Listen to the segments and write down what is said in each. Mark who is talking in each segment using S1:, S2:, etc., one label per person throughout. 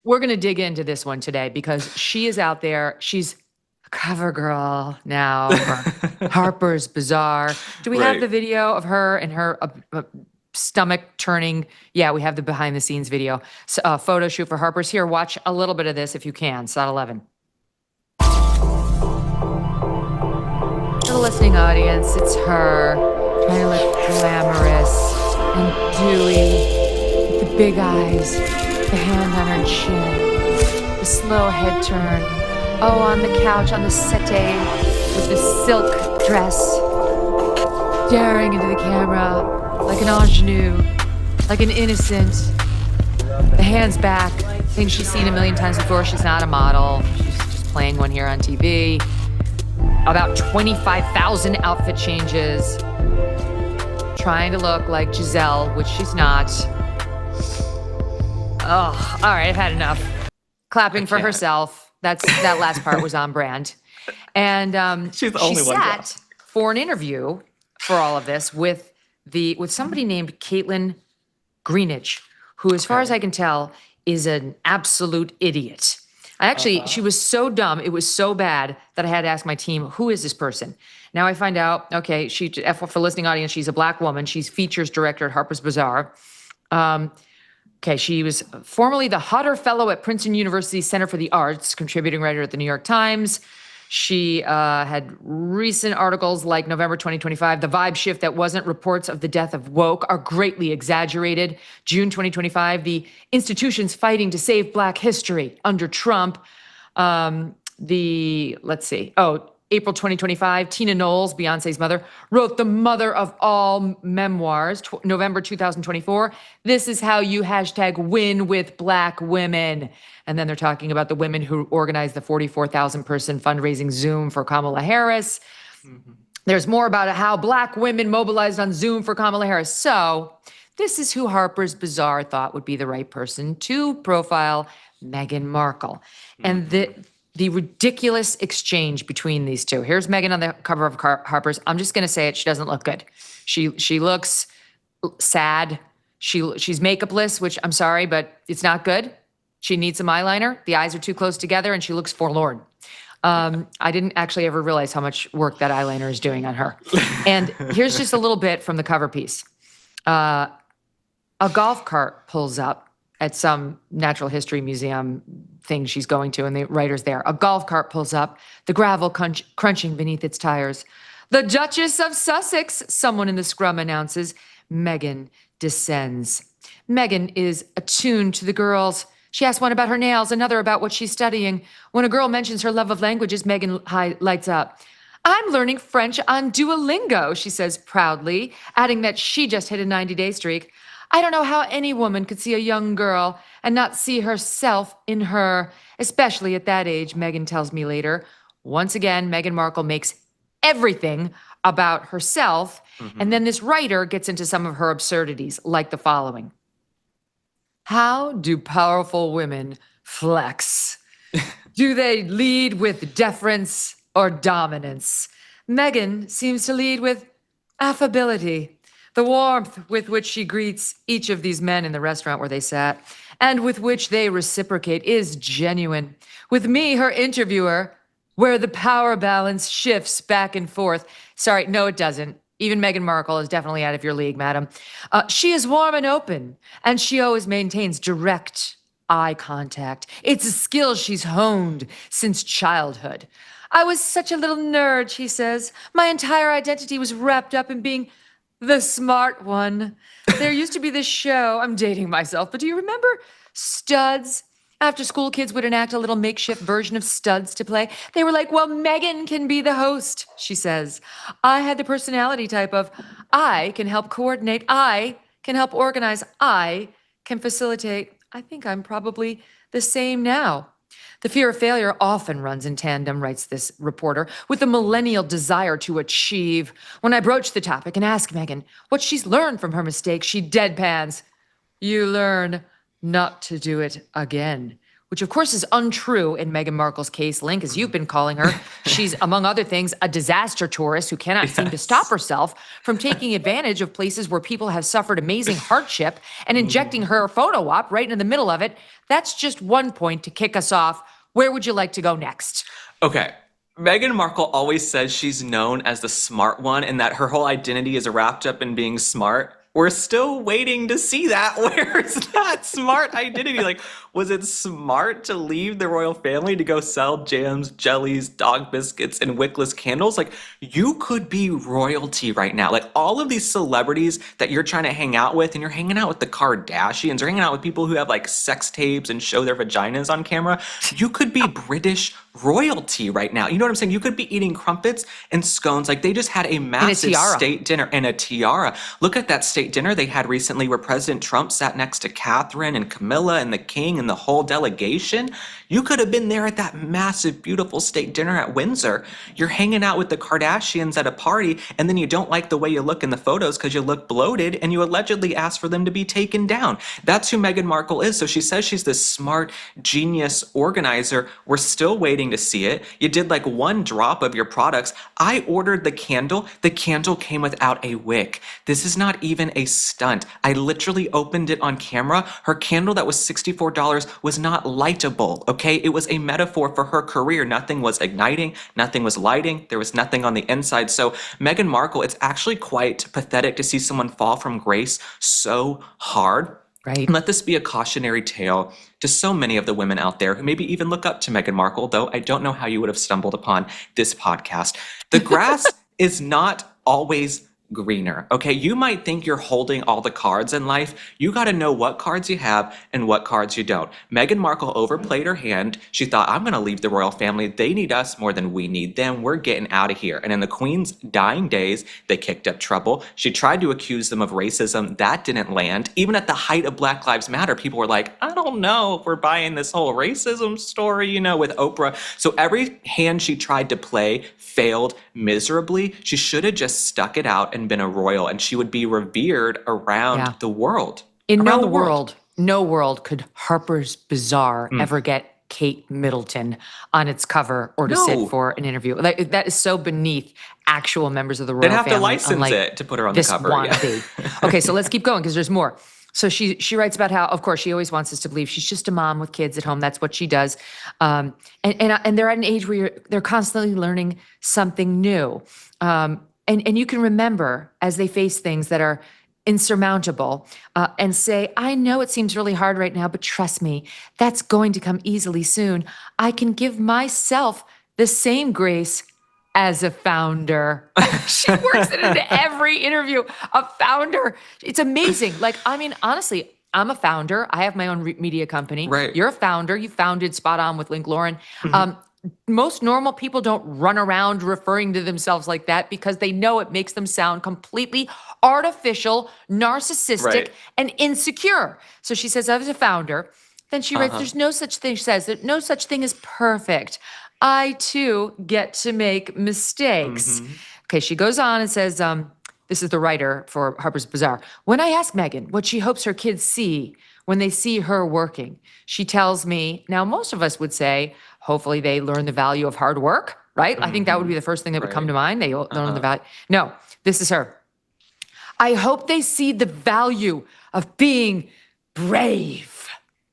S1: we're going to dig into this one today because she is out there. She's a cover girl now for Harper's Bazaar. Do we have the video of her and her stomach turning? Yeah, we have the behind the scenes video. Photo shoot for Harper's. Here, watch a little bit of this if you can. Slot 11. For the listening audience, it's her trying to look glamorous and dewy with the big eyes, the hand on her chin, the slow head turn. Oh, on the couch, on the settee, with the silk dress, staring into the camera like an ingenue, like an innocent. The hands back, things she's seen a million times before. She's not a model. She's just playing one here on TV. About 25,000 outfit changes. Trying to look like Giselle, which she's not. Oh, all right, I've had enough. Clapping for herself. That last part was on brand. And
S2: she's the only
S1: she
S2: one
S1: sat
S2: left
S1: for an interview for all of this with somebody named Caitlin Greenidge, who, as far as I can tell, is an absolute idiot. She was so dumb, it was so bad that I had to ask my team, who is this person? Now I find out, okay, for listening audience, she's a Black woman. She's features director at Harper's Bazaar. Okay, she was formerly the Hodder Fellow at Princeton University Center for the Arts, contributing writer at the New York Times. She had recent articles like November 2025, The Vibe Shift That Wasn't, Reports of the Death of Woke Are Greatly Exaggerated. June 2025, The Institutions Fighting to Save Black History Under Trump. April 2025, Tina Knowles, Beyonce's mother, wrote The Mother of All Memoirs. November 2024, This Is How You #win with Black women. And then they're talking about the women who organized the 44,000 person fundraising Zoom for Kamala Harris. Mm-hmm. There's more about how Black women mobilized on Zoom for Kamala Harris. So this is who Harper's Bazaar thought would be the right person to profile Meghan Markle. Mm-hmm. And the ridiculous exchange between these two. Here's Meghan on the cover of Harper's. I'm just going to say it. She doesn't look good. She looks sad. She's makeupless, which I'm sorry, but it's not good. She needs some eyeliner. The eyes are too close together, and she looks forlorn. I didn't actually ever realize how much work that eyeliner is doing on her. And here's just a little bit from the cover piece. A golf cart pulls up at some natural history museum thing she's going to, and the writer's there. A golf cart pulls up, the gravel crunching beneath its tires. The Duchess of Sussex, someone in the scrum announces. Meghan descends. Meghan is attuned to the girls. She asks one about her nails, another about what she's studying. When a girl mentions her love of languages, Meghan lights up. I'm learning French on Duolingo, she says proudly, adding that she just hit a 90-day streak. I don't know how any woman could see a young girl and not see herself in her, especially at that age, Meghan tells me later. Once again, Meghan Markle makes everything about herself. Mm-hmm. And then this writer gets into some of her absurdities, like the following. How do powerful women flex? Do they lead with deference or dominance? Meghan seems to lead with affability. The warmth with which she greets each of these men in the restaurant where they sat, and with which they reciprocate, is genuine. With me, her interviewer, where the power balance shifts back and forth. Sorry, no, it doesn't. Even Meghan Markle is definitely out of your league, madam. She is warm and open, and she always maintains direct eye contact. It's a skill she's honed since childhood. I was such a little nerd, she says. My entire identity was wrapped up in being the smart one. There used to be this show, I'm dating myself, but do you remember Studs? After school, kids would enact a little makeshift version of Studs to play. They were like, well, Meghan can be the host, she says. I had the personality type of, I can help coordinate, I can help organize, I can facilitate. I think I'm probably the same now. The fear of failure often runs in tandem, writes this reporter, with the millennial desire to achieve. When I broach the topic and ask Meghan what she's learned from her mistakes, she deadpans. You learn not to do it again, which of course is untrue in Meghan Markle's case. Link, as you've been calling her, she's, among other things, a disaster tourist who cannot seem to stop herself from taking advantage of places where people have suffered amazing hardship and injecting her photo op right in the middle of it. That's just one point to kick us off. Where would you like to go next?
S2: Okay. Meghan Markle always says she's known as the smart one and that her whole identity is wrapped up in being smart. We're still waiting to see that. Where's that smart identity? Like, was it smart to leave the royal family to go sell jams, jellies, dog biscuits, and wickless candles? Like, you could be royalty right now. Like, all of these celebrities that you're trying to hang out with, and you're hanging out with the Kardashians, or hanging out with people who have like sex tapes and show their vaginas on camera. You could be British royalty right now. You know what I'm saying? You could be eating crumpets and scones. Like, they just had a massive state dinner and a tiara. Look at that state dinner they had recently where President Trump sat next to Catherine and Camilla and the king and the whole delegation. You could have been there at that massive, beautiful state dinner at Windsor. You're hanging out with the Kardashians at a party, and then you don't like the way you look in the photos because you look bloated, and you allegedly asked for them to be taken down. That's who Meghan Markle is. So she says she's this smart, genius organizer. We're still waiting to see it. You did like one drop of your products. I ordered the candle. The candle came without a wick. This is not even a stunt. I literally opened it on camera. Her candle that was $64 was not lightable, okay? It was a metaphor for her career. Nothing was igniting, nothing was lighting, there was nothing on the inside. So Meghan Markle, it's actually quite pathetic to see someone fall from grace so hard.
S1: Right.
S2: And let this be a cautionary tale to so many of the women out there who maybe even look up to Meghan Markle, though I don't know how you would have stumbled upon this podcast. The grass is not always greener, okay? You might think you're holding all the cards in life. You got to know what cards you have and what cards you don't. Meghan Markle overplayed her hand. She thought, I'm going to leave the royal family. They need us more than we need them. We're getting out of here. And in the Queen's dying days, they kicked up trouble. She tried to accuse them of racism. That didn't land. Even at the height of Black Lives Matter, people were like, I don't know if we're buying this whole racism story, you know, with Oprah. So every hand she tried to play failed miserably. She should have just stuck it out and been a royal, and she would be revered around the world.
S1: In no world could Harper's Bazaar ever get Kate Middleton on its cover or to sit for an interview. Like, that is so beneath actual members of the royal family.
S2: They'd have to license it to put her on the cover.
S1: Okay, so let's keep going because there's more. So she writes about how, of course, she always wants us to believe she's just a mom with kids at home. That's what she does. And they're at an age where they're constantly learning something new. And you can remember as they face things that are insurmountable and say, I know it seems really hard right now, but trust me, that's going to come easily soon. I can give myself the same grace as a founder. She works it into every interview. A founder. It's amazing. Like, I mean, honestly, I'm a founder. I have my own media company.
S2: Right.
S1: You're a founder. You founded Spot On with Link Lauren. Most normal people don't run around referring to themselves like that because they know it makes them sound completely artificial, narcissistic, and insecure. So she says, I was a founder. Then she writes, there's no such thing, she says, that no such thing as perfect. I, too, get to make mistakes. Okay, she goes on and says, this is the writer for Harper's Bazaar. When I ask Meghan what she hopes her kids see when they see her working, she tells me, now most of us would say, hopefully they learn the value of hard work, right? I think that would be the first thing that would come to mind. They learn the value. No, this is her. I hope they see the value of being brave.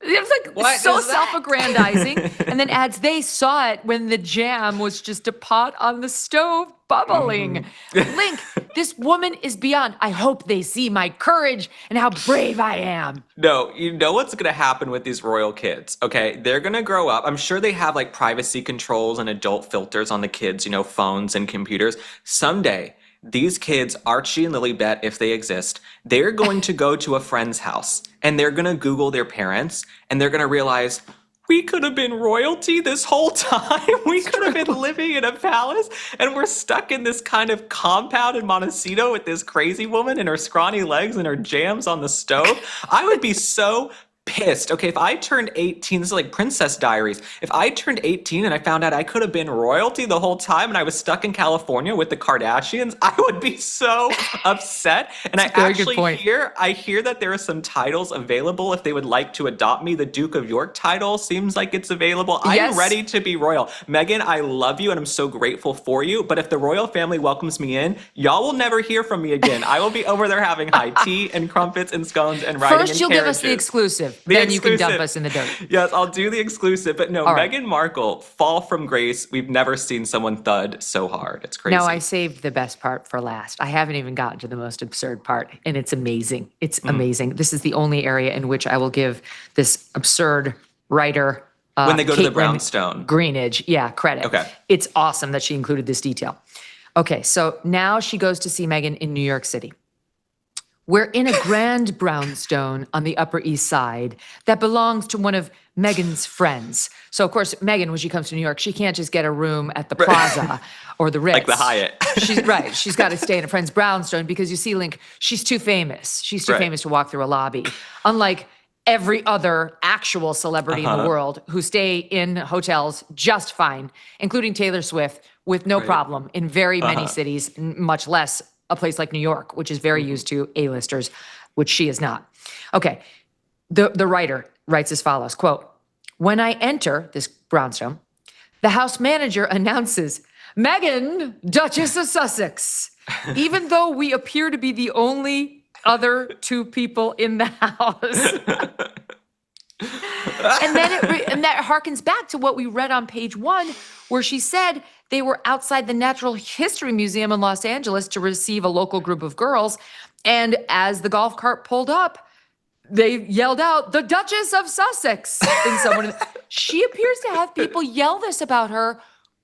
S1: It was like so self-aggrandizing. And then adds, they saw it when the jam was just a pot on the stove bubbling. Link, this woman is beyond. I hope they see my courage and how brave I am.
S2: No, you know what's going to happen with these royal kids, okay? They're going to grow up. I'm sure they have like privacy controls and adult filters on the kids, you know, phones and computers. Someday, these kids, Archie and Lilibet, if they exist, they're going to go to a friend's house and they're going to Google their parents and they're going to realize, we could have been royalty this whole time. We could have been living in a palace and we're stuck in this kind of compound in Montecito with this crazy woman and her scrawny legs and her jams on the stove. I would be so pissed. Okay, if I turned 18, this is like Princess Diaries. If I turned 18 and I found out I could have been royalty the whole time and I was stuck in California with the Kardashians, I would be so upset. And I actually hear that there are some titles available if they would like to adopt me. The Duke of York title seems like it's available.
S1: Yes.
S2: I'm ready to be royal. Megyn, I love you and I'm so grateful for you. But if the royal family welcomes me in, y'all will never hear from me again. I will be over there having high tea and crumpets and scones and riding in
S1: First, you'll give us the exclusive. Then you can dump us in the dirt.
S2: Yes, I'll do the exclusive. But no,
S1: All right.
S2: Meghan Markle, fall from grace. We've never seen someone thud so hard. It's crazy.
S1: No, I saved the best part for last. I haven't even gotten to the most absurd part, and it's amazing. It's amazing. This is the only area in which I will give this absurd writer
S2: when they go to the
S1: Caitlin
S2: brownstone.
S1: Greenidge, credit.
S2: Okay.
S1: It's awesome that she included this detail. Okay, so now she goes to see Meghan in New York City. We're in a grand brownstone on the Upper East Side that belongs to one of Meghan's friends. So, of course, Meghan, when she comes to New York, she can't just get a room at the Plaza or the Ritz.
S2: Like the Hyatt.
S1: She's got to stay in a friend's brownstone because you see, Link, she's too famous. She's too famous to walk through a lobby. Unlike every other actual celebrity in the world who stay in hotels just fine, including Taylor Swift, with no problem in very many cities, much less a place like New York, which is very used to A-listers, which she is not. Okay, the writer writes as follows, quote, "When I enter this brownstone, the house manager announces, 'Megyn, Duchess of Sussex,' even though we appear to be the only other two people in the house." And then that harkens back to what we read on page 1, where she said they were outside the Natural History Museum in Los Angeles to receive a local group of girls. And as the golf cart pulled up, they yelled out, "The Duchess of Sussex." She appears to have people yell this about her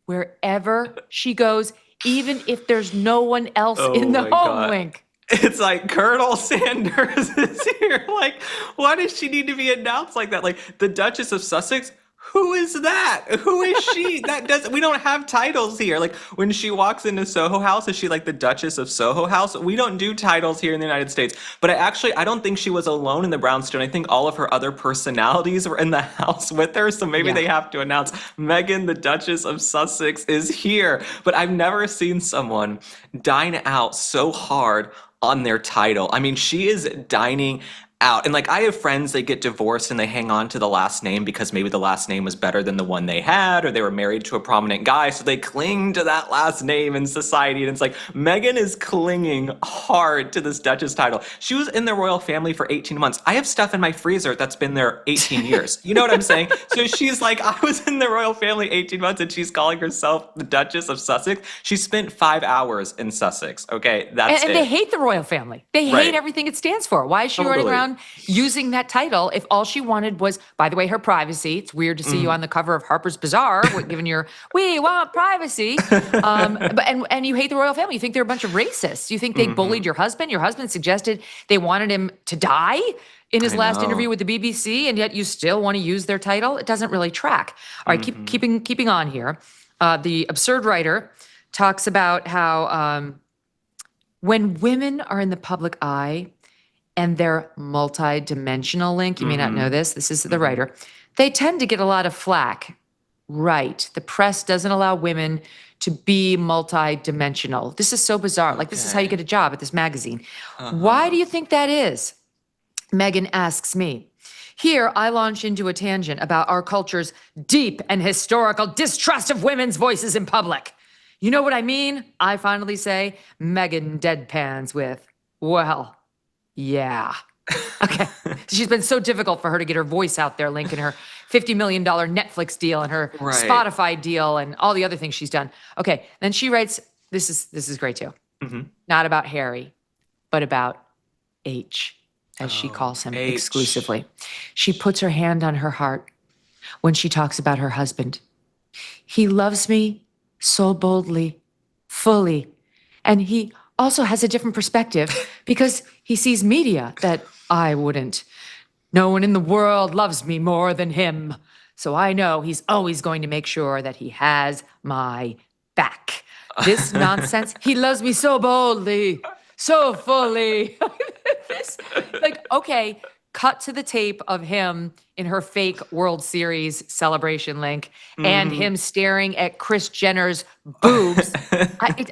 S1: wherever she goes, even if there's no one else in the home, Link.
S2: It's like Colonel Sanders is here. Like, why does she need to be announced like that? Like, the Duchess of Sussex? Who is that? Who is she? We don't have titles here. Like, when she walks into Soho House, is she like the Duchess of Soho House? We don't do titles here in the United States. But I don't think she was alone in the brownstone. I think all of her other personalities were in the house with her. So maybe they have to announce Megyn, the Duchess of Sussex, is here. But I've never seen someone dine out so hard on their title. I mean, she is dining out. And like, I have friends, they get divorced and they hang on to the last name because maybe the last name was better than the one they had, or they were married to a prominent guy, so they cling to that last name in society. And it's like, Megyn is clinging hard to this Duchess title. She was in the royal family for 18 months. I have stuff in my freezer that's been there 18 years. You know what I'm saying? So she's like, I was in the royal family 18 months and she's calling herself the Duchess of Sussex. She spent 5 hours in Sussex. Okay, that's
S1: and
S2: it.
S1: they hate the royal family. They hate everything it stands for. Why is she running around using that title if all she wanted was, by the way, her privacy? It's weird to see you on the cover of Harper's Bazaar, given your, we want privacy. And you hate the royal family. You think they're a bunch of racists. You think they bullied your husband? Your husband suggested they wanted him to die in his last interview with the BBC, and yet you still want to use their title? It doesn't really track. All right, keeping on here. The absurd writer talks about how when women are in the public eye, and they're multi-dimensional, Link, you may not know this is the writer, they tend to get a lot of flack. Right. The press doesn't allow women to be multi-dimensional. This is so bizarre. Like, this is how you get a job at this magazine. Why do you think that is? Megyn asks me. Here, I launch into a tangent about our culture's deep and historical distrust of women's voices in public. You know what I mean? I finally say. Megyn deadpans with, well, yeah. Okay. She's been so difficult for her to get her voice out there, Link, and her $50 million Netflix deal and her Spotify deal and all the other things she's done. Okay. Then she writes, this is great too. Not about Harry, but about H, as she calls him exclusively. She puts her hand on her heart when she talks about her husband. He loves me so boldly, fully, and he also has a different perspective because he sees media that I wouldn't. No one in the world loves me more than him. So I know he's always going to make sure that he has my back. This nonsense, he loves me so boldly, so fully. Okay, cut to the tape of him in her fake World Series celebration link and him staring at Kris Jenner's boobs.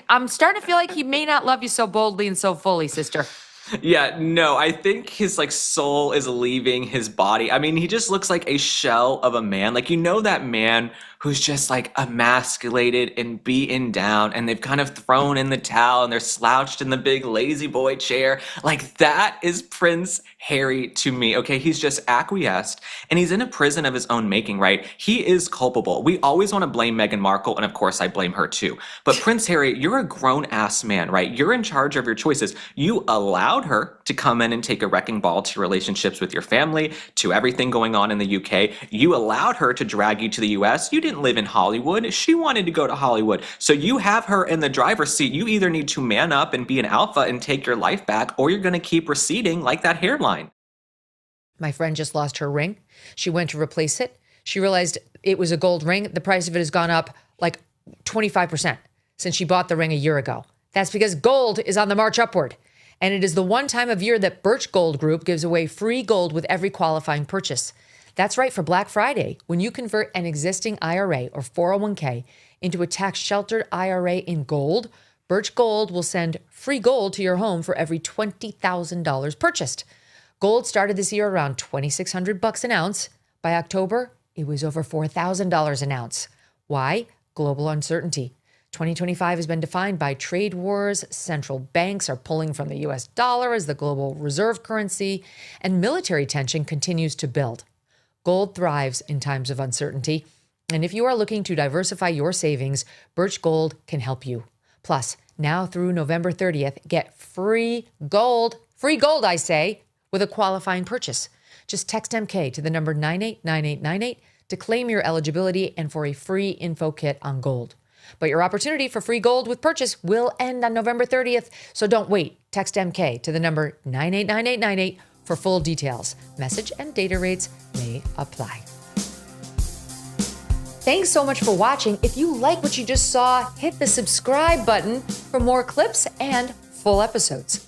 S1: I'm starting to feel like he may not love you so boldly and so fully, sister.
S2: Yeah, no, I think his like soul is leaving his body. I mean, he just looks like a shell of a man. Like, you know, that man who's just like emasculated and beaten down, and they've kind of thrown in the towel and they're slouched in the big lazy boy chair. Like, that is Prince Harry to me. Okay, he's just acquiesced and he's in a prison of his own making, right? He is culpable. We always want to blame Meghan Markle, and of course I blame her too. But Prince Harry, you're a grown ass man, right? You're in charge of your choices. You allowed her to come in and take a wrecking ball to relationships with your family, to everything going on in the UK. You allowed her to drag you to the US. You didn't live in Hollywood. She wanted to go to Hollywood. So you have her in the driver's seat. You either need to man up and be an alpha and take your life back, or you're going to keep receding like that hairline.
S1: My friend just lost her ring. She went to replace it. She realized it was a gold ring. The price of it has gone up like 25% since she bought the ring a year ago. That's because gold is on the march upward. And it is the one time of year that Birch Gold Group gives away free gold with every qualifying purchase. That's right, for Black Friday, when you convert an existing IRA or 401k into a tax-sheltered IRA in gold, Birch Gold will send free gold to your home for every $20,000 purchased. Gold started this year around $2,600 an ounce. By October, it was over $4,000 an ounce. Why? Global uncertainty. 2025 has been defined by trade wars, central banks are pulling from the US dollar as the global reserve currency, and military tension continues to build. Gold thrives in times of uncertainty, and if you are looking to diversify your savings, Birch Gold can help you. Plus, now through November 30th, get free gold, I say, with a qualifying purchase. Just text MK to the number 989898 to claim your eligibility and for a free info kit on gold. But your opportunity for free gold with purchase will end on November 30th, so don't wait. Text MK to the number 989898 for full details. Message and data rates may apply. Thanks so much for watching. If you like what you just saw, hit the subscribe button for more clips and full episodes.